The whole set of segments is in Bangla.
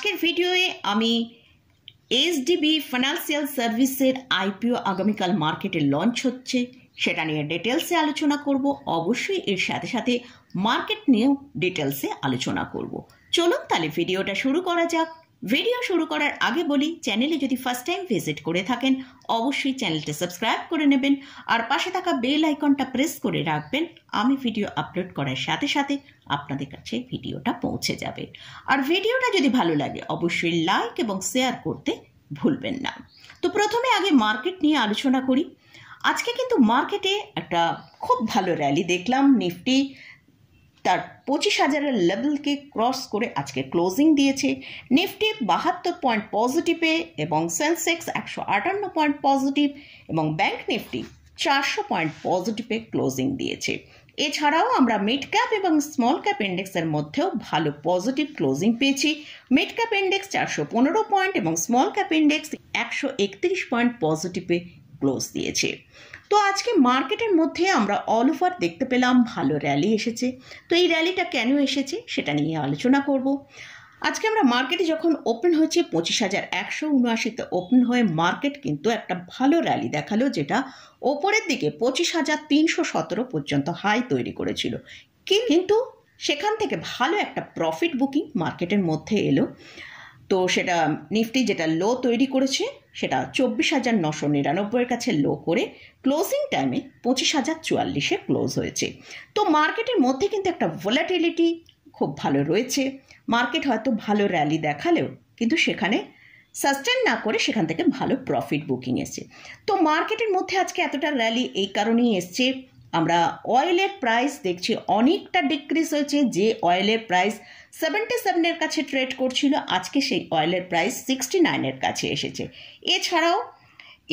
আজকের ভিডিওয়ে আমি এসডিবি ফাইন্যান্সিয়াল সার্ভিসের আইপিও আগামীকাল মার্কেটে লঞ্চ হচ্ছে সেটা নিয়ে ডিটেলসে আলোচনা করব। অবশ্যই এর সাথে সাথে মার্কেট নিয়েও ডিটেলসে আলোচনা করব। চলুন তাহলে ভিডিওটা শুরু করা যাক। ভিডিও শুরু করার আগে বলি, চ্যানেলে যদি ফার্স্ট টাইম ভিজিট করে থাকেন অবশ্যই চ্যানেলটা সাবস্ক্রাইব করে নেবেন আর পাশে থাকা বেল আইকনটা প্রেস করে রাখবেন। আমি ভিডিও আপলোড করার সাথে সাথে আপনাদের কাছে ভিডিওটা পৌঁছে যাবে। আর ভিডিওটা যদি ভালো লাগে অবশ্যই লাইক এবং শেয়ার করতে ভুলবেন না। তো প্রথমে আগে মার্কেট নিয়ে আলোচনা করি। আজকে কিন্তু মার্কেটে একটা খুব ভালো র্যালি দেখলাম। নিফটি তার 25,000-এর লেভেলকে ক্রস করে আজকে ক্লোজিং দিয়েছে। নিফটি 72 পয়েন্ট পজিটিভে এবং সেন্সেক্স 158 পয়েন্ট পজিটিভ এবং ব্যাংক নিফটি 400 পয়েন্ট পজিটিভে ক্লোজিং দিয়েছে। এছাড়াও আমরা মিড ক্যাপ এবং স্মল ক্যাপ ইন্ডেক্সের মধ্যেও ভালো পজিটিভ ক্লোজিং পেয়েছি। মিড ক্যাপ ইন্ডেক্স 415 পয়েন্ট এবং স্মল ক্যাপ ইন্ডেক্স 131 পয়েন্ট পজিটিভে ক্লোজ দিয়েছে। তো আজকে মার্কেটের মধ্যে আমরা অল ওভার দেখতে পেলাম ভালো র্যালি এসেছে। তো এই র্যালিটা কেন এসেছে সেটা নিয়ে আলোচনা করব। আজকে আমরা মার্কেটে যখন ওপেন হয়েছে 25,179-তে ওপেন হয়ে মার্কেট কিন্তু একটা ভালো র্যালি দেখালো, যেটা ওপরের দিকে 25,317 পর্যন্ত হাই তৈরি করেছিল। কিন্তু সেখান থেকে ভালো একটা প্রফিট বুকিং মার্কেটের মধ্যে এলো। তো সেটা নিফটি যেটা লো তৈরি করেছে সেটা 24,999-এর কাছে লো করে ক্লোজিং টাইমে 25,044-এ ক্লোজ হয়েছে। তো মার্কেটের মধ্যে কিন্তু একটা ভোলাটিলিটি খুব ভালো রয়েছে। মার্কেট হয়তো ভালো র্যালি দেখালেও কিন্তু সেখানে সাস্টেন না করে সেখান থেকে ভালো প্রফিট বুকিং এসছে। তো মার্কেটের মধ্যে আজকে এতটা র্যালি এই কারণেই এসছে, আমরা অয়েলের প্রাইস দেখছি অনেকটা ডিক্রিজ হয়েছে। যে অয়েলের প্রাইস 77-এর কাছে ট্রেড করছিল আজকে সেই অয়েলের প্রাইস 69-এর কাছে এসেছে। এছাড়াও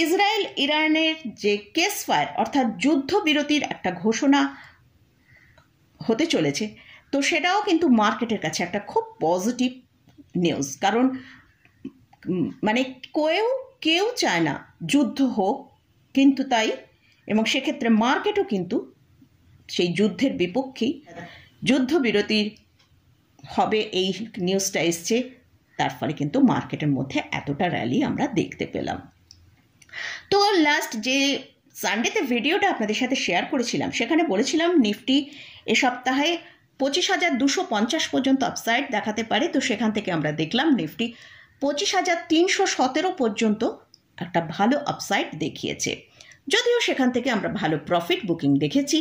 ইসরায়েল ইরানের যে কেস ফায়ার অর্থাৎ যুদ্ধবিরতির একটা ঘোষণা হতে চলেছে, তো সেটাও কিন্তু মার্কেটের কাছে একটা খুব পজিটিভ নিউজ। কারণ মানে কেউ চায় না যুদ্ধ হোক, কিন্তু তাই এবং সেক্ষেত্রে মার্কেটও কিন্তু সেই যুদ্ধের বিপক্ষেই যুদ্ধবিরতির হবে এই নিউজটা এসছে। তার ফলে কিন্তু মার্কেটের মধ্যে এতটা র্যালি আমরা দেখতে পেলাম। তো লাস্ট যে সানডেতে ভিডিওটা আপনাদের সাথে শেয়ার করেছিলাম সেখানে বলেছিলাম নিফটি এ সপ্তাহে 25,250 পর্যন্ত আপসাইড দেখাতে পারে। তো সেখান থেকে আমরা দেখলাম নিফটি 25,317 পর্যন্ত একটা ভালো আপসাইড দেখিয়েছে, যদিও সেখান থেকে আমরা ভালো প্রফিট বুকিং দেখেছি।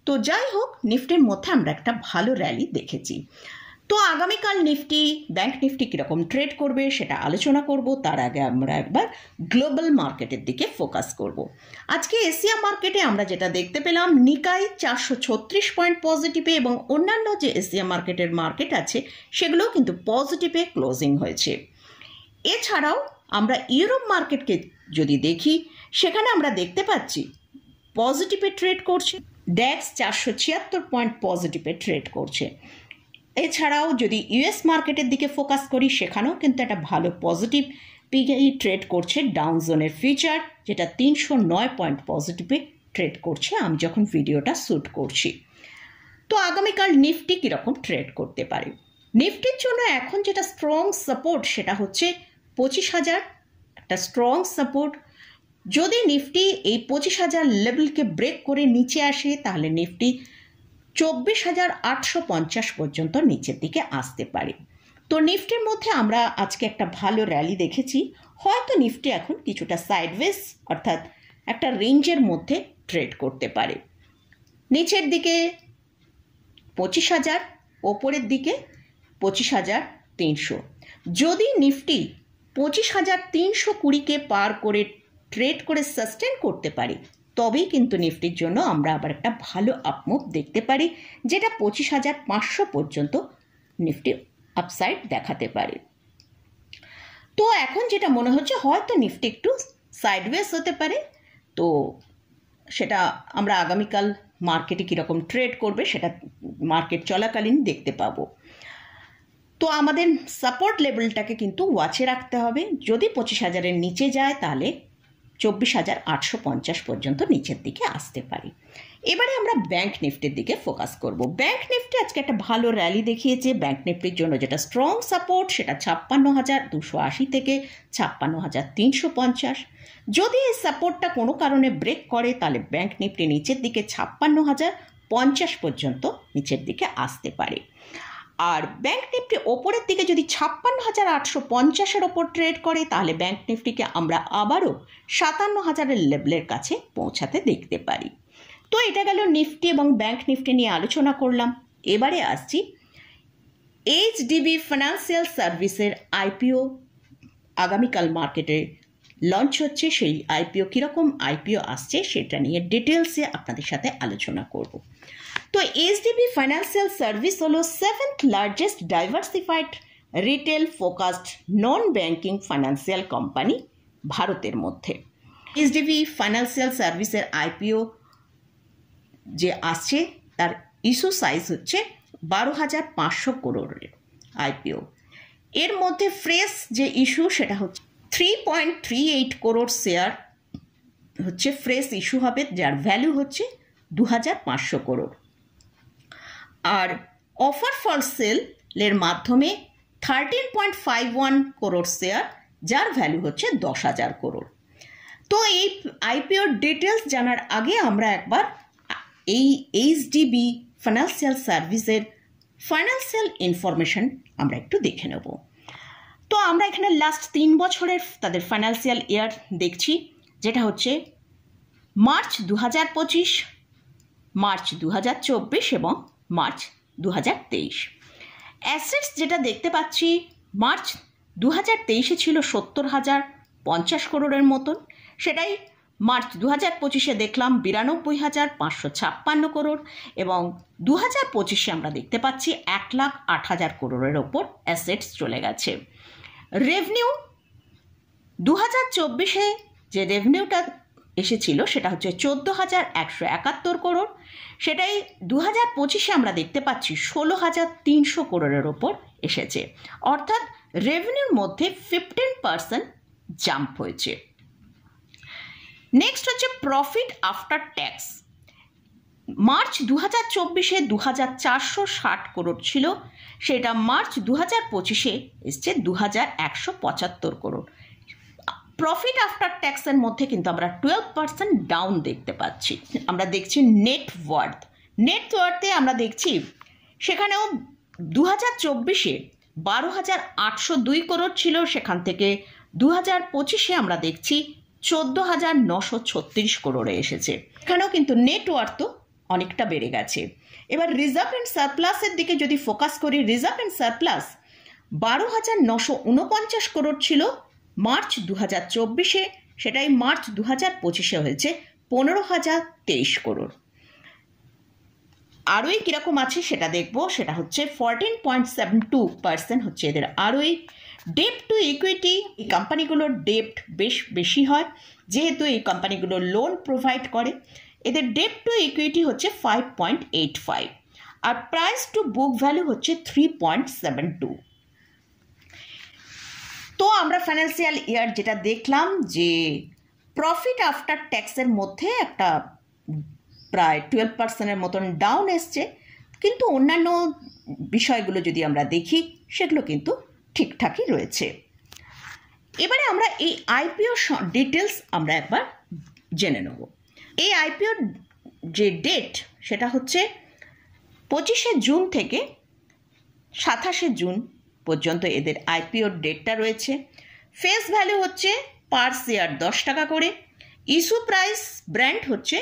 তো যাই হোক, নিফটির মধ্যে আমরা একটা ভালো র্যালি দেখেছি। তো আগামীকাল নিফটি ব্যাংক নিফটি কীরকম ট্রেড করবে সেটা আলোচনা করব। তার আগে আমরা একবার গ্লোবাল মার্কেটের দিকে ফোকাস করব। আজকে এশিয়া মার্কেটে আমরা যেটা দেখতে পেলাম, নিকাই 436 পয়েন্ট পজিটিভে এবং অন্যান্য যে এশিয়া মার্কেট আছে সেগুলোও কিন্তু পজিটিভে ক্লোজিং হয়েছে। এছাড়াও আমরা ইউরোপ মার্কেটকে যদি দেখি সেখানে আমরা দেখতে পাচ্ছি পজিটিভে ট্রেড করছে। ড্যাক্স 476 পয়েন্ট পজিটিভে ট্রেড করছে। এছাড়াও যদি ইউএস মার্কেটের দিকে ফোকাস করি সেখানেও কিন্তু একটা ভালো পজিটিভ পিকেই ট্রেড করছে। ডাউন জোনের ফিউচার যেটা 309 পয়েন্ট পজিটিভে ট্রেড করছে আমি যখন ভিডিওটা শ্যুট করছি। তো আগামীকাল নিফটি কীরকম ট্রেড করতে পারে? নিফটির জন্য এখন যেটা স্ট্রং সাপোর্ট সেটা হচ্ছে 25,000, একটা স্ট্রং সাপোর্ট। যদি নিফটি এই 25,000 লেভেলকে ব্রেক করে নিচে আসে তাহলে নিফটি 24,850 পর্যন্ত নিচের দিকে আসতে পারে। তো নিফটির মধ্যে আমরা আজকে একটা ভালো র্যালি দেখেছি। হয়তো নিফটি এখন কিছুটা সাইডওয়েজ অর্থাৎ একটা রেঞ্জের মধ্যে ট্রেড করতে পারে। নিচের দিকে 25,000, ওপরের দিকে 25,300। যদি নিফটি 25,320-কে পার করে ট্রেড করে সাস্টেন করতে পারে তবেই কিন্তু নিফটির জন্য আমরা আবার একটা ভালো আপমুভ দেখতে পারি, যেটা 25,500 পর্যন্ত নিফটি আপসাইড দেখাতে পারে। তো এখন যেটা মনে হচ্ছে হয়তো নিফটি একটু সাইডওয়েজ হতে পারে। তো সেটা আমরা আগামীকাল মার্কেটে কীরকম ট্রেড করবে সেটা মার্কেট চলাকালীন দেখতে পাবো। তো আমাদের সাপোর্ট লেভেলটাকে কিন্তু ওয়াচে রাখতে হবে। যদি 25,000-এর নিচে যায় তাহলে 24,850 পর্যন্ত নিচের দিকে আসতে পারি। এবারে আমরা ব্যাংক নিফটির দিকে ফোকাস করব। ব্যাংক নিফটি নিফটি আজকে একটা ভালো র্যালি দেখিয়েছে। ব্যাংক নিফটির জন্য যেটা স্ট্রং সাপোর্ট সেটা 56,280 থেকে 56,350। যদি এই সাপোর্টটা কোনো কারণে ব্রেক করে তাহলে ব্যাংক নিফটি নিচের দিকে 56,050 পর্যন্ত নিচের দিকে আসতে পারে। আর ব্যাংক নিফটি ওপরের দিকে যদি 56,850-এর ওপর ট্রেড করে তাহলে ব্যাংক নিফটিকে আমরা আবারও 57,000-এর লেভেলের কাছে পৌঁছাতে দেখতে পারি। তো এটা গেল নিফটি এবং ব্যাংক নিফটি নিয়ে আলোচনা করলাম। এবারে আসছি এইচডিবি ফাইন্যান্সিয়াল সার্ভিসের আইপিও আগামীকাল মার্কেটে লঞ্চ হচ্ছে। সেই আইপিও কীরকম আইপিও আসছে সেটা নিয়ে ডিটেলসে আপনাদের সাথে আলোচনা করব। তো এইচডিবি ফাইন্যান্সিয়াল সার্ভিস হলো 7th largest diversified retail focused non banking financial company ভারতের মধ্যে। এইচডিবি ফাইন্যান্সিয়াল সার্ভিসের আইপিও যে আসছে তার ইস্যু সাইজ হচ্ছে 12,500 করোড়ের আইপিও। এর মধ্যে ফ্রেশ যে ইস্যু সেটা হচ্ছে 3.38 করোড় শেয়ার হচ্ছে ফ্রেশ ইস্যু হবে, যার ভ্যালু হচ্ছে 2,500 করোড়। আর অফার ফর সেলের মাধ্যমে 13.51 করোড় শেয়ার, যার ভ্যালু হচ্ছে 10,000 করোড়। তো এই আইপিওর ডিটেলস জানার আগে আমরা একবার এই এইচডিবি ফাইন্যান্সিয়াল সার্ভিসের ফাইন্যান্সিয়াল ইনফরমেশন আমরা একটু দেখে নেব। তো আমরা এখানে লাস্ট 3 বছরের তাদের ফাইন্যান্সিয়াল ইয়ার দেখছি, যেটা হচ্ছে মার্চ 2025, মার্চ 2024 এবং মার্চ 2023। অ্যাসেটস যেটা দেখতে পাচ্ছি মার্চ 2023-এ ছিল 70,050 করোড়ের মতন, সেটাই মার্চ 2025-এ দেখলাম 92,556 করোড়, এবং 2025-এ আমরা দেখতে পাচ্ছি 1,08,000 করোড়ের ওপর অ্যাসেটস চলে গেছে। রেভিনিউ 2024-এ যে রেভিনিউটা এসেছিল সেটা হচ্ছে 14,171 করোড়, সেটাই 2025-এ আমরা দেখতে পাচ্ছি 16,300 করোড়ের ওপর এসেছে, অর্থাৎ রেভিনিউর মধ্যে 15% জাম্প হয়েছে। নেক্সট হচ্ছে প্রফিট আফটার ট্যাক্স। মার্চ 2024-এ 2,460 করোড় ছিল, সেটা মার্চ 2025-এ এসছে 2,175 করোড়। প্রফিট আফটার ট্যাক্সের মধ্যে কিন্তু আমরা 12% ডাউন দেখতে পাচ্ছি। আমরা দেখছি নেটওয়ার্থে আমরা দেখছি সেখানেও 2024-এ 12,802 করোড় ছিল, সেখান থেকে 2025-এ আমরা দেখছি 14,936 করোড়ে এসেছে। এখানেও কিন্তু নেটওয়ার্থও অনেকটা বেড়ে গেছে। এবার রিজার্ভ অ্যান্ড সারপ্লাসের দিকে যদি ফোকাস করি, রিজার্ভ অ্যান্ড সারপ্লাস 12,949 করোড় ছিল মার্চ 2024-এ, সেটাই মার্চ 2025-এ হয়েছে 15,023 করোড়। আরওই কীরকম আছে সেটা দেখব, সেটা হচ্ছে 14.72% হচ্ছে এদের আরওই। ডেপ্ট টু ইকুইটি, এই কোম্পানিগুলোর ডেপ্ট বেশি হয় যেহেতু এই কোম্পানিগুলো লোন প্রোভাইড করে। এদের ডেপ্ট টু ইকুইটি হচ্ছে 5.85, আর প্রাইস টু বুক ভ্যালু হচ্ছে 3.72। তো আমরা ফাইন্যান্সিয়াল ইয়ার যেটা দেখলাম যে প্রফিট আফটার ট্যাক্সের মধ্যে একটা প্রায় 12%-এর মতন ডাউন এসছে, কিন্তু অন্যান্য বিষয়গুলো যদি আমরা দেখি সেগুলো কিন্তু ঠিকঠাকই রয়েছে। এবারে আমরা এই আইপিও ডিটেলস আমরা একবার জেনে নেব। এই আইপিওর যে ডেট সেটা হচ্ছে 25শে জুন থেকে 27শে জুন পর্যন্ত এদের আইপিওর ডেটটা রয়েছে। ফেস ভ্যালু হচ্ছে পার শেয়ার 10 টাকা করে। ইস্যু প্রাইস ব্র্যান্ড হচ্ছে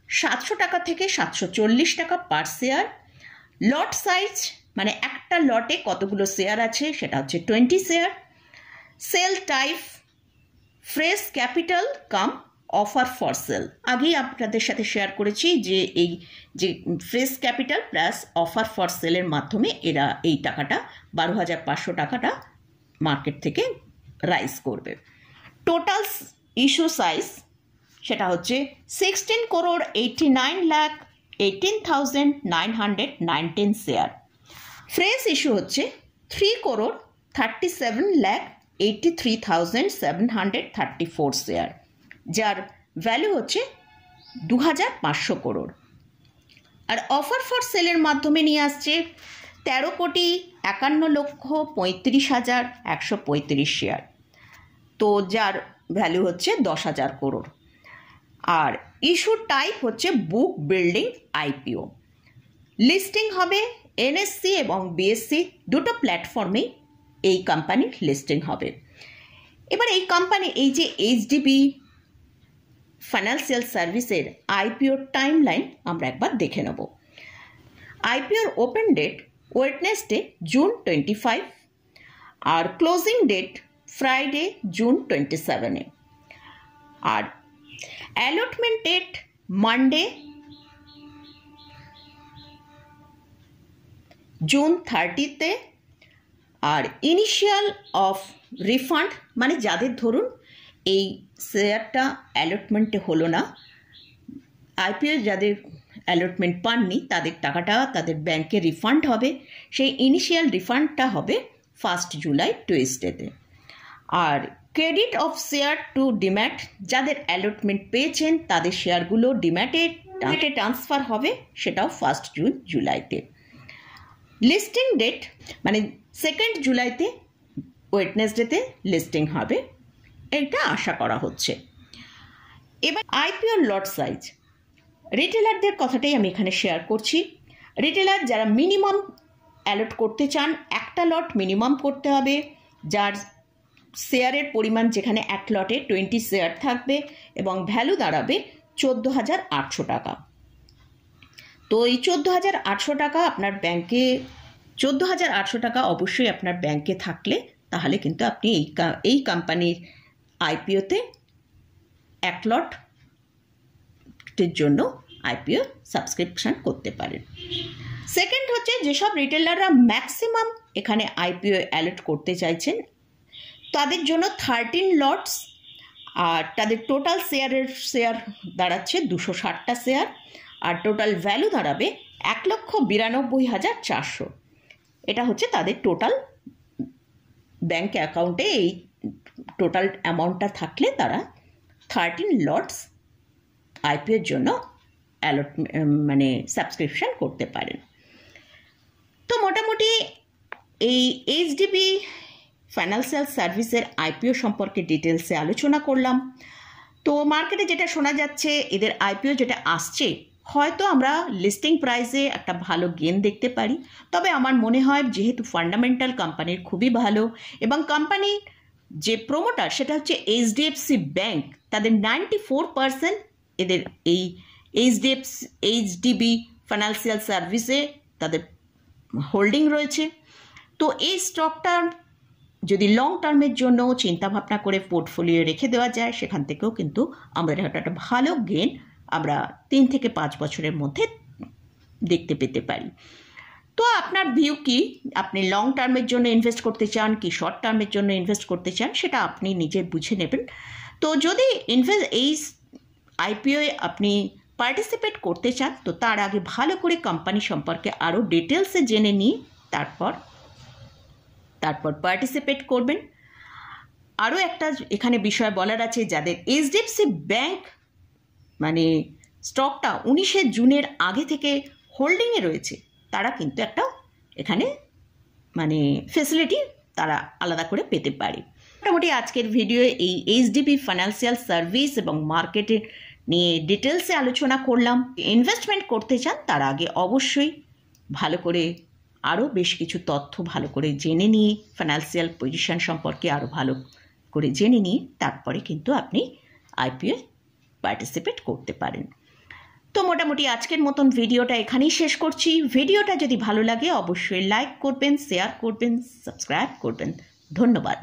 700 টাকা থেকে 740 টাকা পার শেয়ার। লট সাইজ মানে একটা লটে কতগুলো শেয়ার আছে সেটা হচ্ছে 20 share. Sale type fresh capital cum offer for sale. আগেই আপনাদের সাথে শেয়ার করেছি যে এই যে fresh capital plus offer for সেলের মাধ্যমে এরা এই টাকাটা 12,500 টাকাটা মার্কেট থেকে রাইজ করবে। টোটাল ইস্যু সাইজ সেটা হচ্ছে 16,89,18,919 শেয়ার। ফ্রেশ ইস্যু হচ্ছে 3,37,83,734 শেয়ার, যার ভ্যালু হচ্ছে 2,500 করোড়। আর অফার ফর সেলের মাধ্যমে নিয়ে আসছে 13,51,35,135 শেয়ার, তো যার ভ্যালু হচ্ছে 10,000 করোড়। আর ইস্যু টাইপ হচ্ছে বুক বিল্ডিং আইপিও। লিস্টিং হবে এনএসসি এবং বিএসসি দুটো প্ল্যাটফর্মেই এই কোম্পানির লিস্টিং হবে। এবার এই কোম্পানি এই যে এইচডিবি ফাইন্যান্সিয়াল সার্ভিসের আইপিওর টাইম লাইন আমরা একবার দেখে নেব। আইপিওর ওপেন ডেট ওয়েডনেসডে জুন 25 আর ক্লোজিং ডেট ফ্রাইডে জুন 27। আর অ্যালটমেন্ট ডেট মানডে জুন 30-তে। আর ইনিশিয়াল অফ রিফান্ড মানে যাদের ধরুন এই শেয়ারটা অ্যালটমেন্টে হলো না, আইপিও যাদের অ্যালটমেন্ট পাননি তাদের টাকাটা তাদের ব্যাংকে রিফান্ড হবে, সেই ইনিশিয়াল রিফান্ডটা হবে 1 জুলাই টুইসডেতে। আর credit of share to demat, যাদের অ্যালটমেন্ট পেয়েছেন তাদের শেয়ারগুলো ডিম্যাটে ট্রান্সফার হবে, সেটাও 1 জুলাইতে। লিস্টিং ডেট মানে 2 জুলাইতে ওয়েডনেসডেতে লিস্টিং হবে, এটা আশা করা হচ্ছে। এবার আইপিও লট সাইজ, রিটেলারদের কথাটাই আমি এখানে শেয়ার করছি। রিটেলার যারা মিনিমাম অ্যালট করতে চান, একটা লট মিনিমাম করতে হবে, যার শেয়ারের পরিমাণ যেখানে এক লটে 20 শেয়ার থাকবে এবং ভ্যালু দাঁড়াবে 14,800 টাকা। তো এই 14,800 টাকা আপনার ব্যাংকে 14,800 টাকা অবশ্যই আপনার ব্যাংকে থাকলে তাহলে কিন্তু আপনি এই কোম্পানির আইপিওতে এক লটের জন্য আইপিও সাবস্ক্রিপশন করতে পারেন। সেকেন্ড হচ্ছে যেসব রিটেলাররা ম্যাক্সিমাম এখানে আইপিও অ্যালট করতে চাইছেন তাদের জন্য 13 লটস, আর তাদের টোটাল শেয়ার দাঁড়াচ্ছে 260টা শেয়ার, আর টোটাল ভ্যালু দাঁড়াবে 1,92,400। এটা হচ্ছে তাদের টোটাল ব্যাংক অ্যাকাউন্টে এই টোটাল অ্যামাউন্টটা থাকলে তারা 13 লটস আইপিওর জন্য মানে সাবস্ক্রিপশন করতে পারেন। তো মোটামুটি এই এইচডিবি ফাইন্যান্সিয়াল সার্ভিসের আইপিও সম্পর্কে ডিটেলসে আলোচনা করলাম। তো মার্কেটে যেটা শোনা যাচ্ছে এদের আইপিও যেটা আসছে হয়তো আমরা লিস্টিং প্রাইসে একটা ভালো গেন দেখতে পারি, তবে আমার মনে হয় যেহেতু ফান্ডামেন্টাল কোম্পানির খুবই ভালো এবং কোম্পানির যে প্রোমোটার সেটা হচ্ছে এইচডিএফসি ব্যাংক, তাদের 94% এদের এই এইচডিবি ফাইন্যান্সিয়াল সার্ভিসে তাদের হোল্ডিং রয়েছে। তো এই স্টকটা যদি লং টার্মের জন্য চিন্তাভাবনা করে পোর্টফোলিও রেখে দেওয়া যায় সেখান থেকেও কিন্তু আমাদের একটা ভালো গেন আমরা 3 থেকে 5 বছরের মধ্যে দেখতে পেতে পারি। তো আপনার ভিউ কি, আপনি লং টার্মের জন্য ইনভেস্ট করতে চান কি শর্ট টার্মের জন্য ইনভেস্ট করতে চান সেটা আপনি নিজে বুঝে নেবেন। তো যদি এই আইপিও আপনি পার্টিসিপেট করতে চান তো তার আগে ভালো করে কোম্পানি সম্পর্কে আরও ডিটেলসে জেনে নিয়ে তারপর পার্টিসিপেট করবেন। আরও একটা এখানে বিষয় বলার আছে, যাদের এইচডিএফসি ব্যাংক মানে স্টকটা 19 জুনের আগে থেকে হোল্ডিংয়ে রয়েছে তারা কিন্তু একটা এখানে মানে ফেসিলিটি তারা আলাদা করে পেতে পারে। মোটামুটি আজকের ভিডিও এই এইচডিবি ফাইন্যান্সিয়াল সার্ভিস এবং মার্কেটের নিয়ে ডিটেলসে আলোচনা করলাম। ইনভেস্টমেন্ট করতে চান তার আগে অবশ্যই ভালো করে আরও বেশ কিছু তথ্য ভালো করে জেনে নিয়ে ফাইন্যান্সিয়াল পজিশন সম্পর্কে আরও ভালো করে জেনে নিয়ে তারপরে কিন্তু আপনি আইপিও পার্টিসিপেট করতে পারেন। তো মোটামুটি আজকের মতন ভিডিওটা এখানেই শেষ করছি। ভিডিওটা যদি ভালো লাগে অবশ্যই লাইক করবেন, শেয়ার করবেন, সাবস্ক্রাইব করবেন। ধন্যবাদ।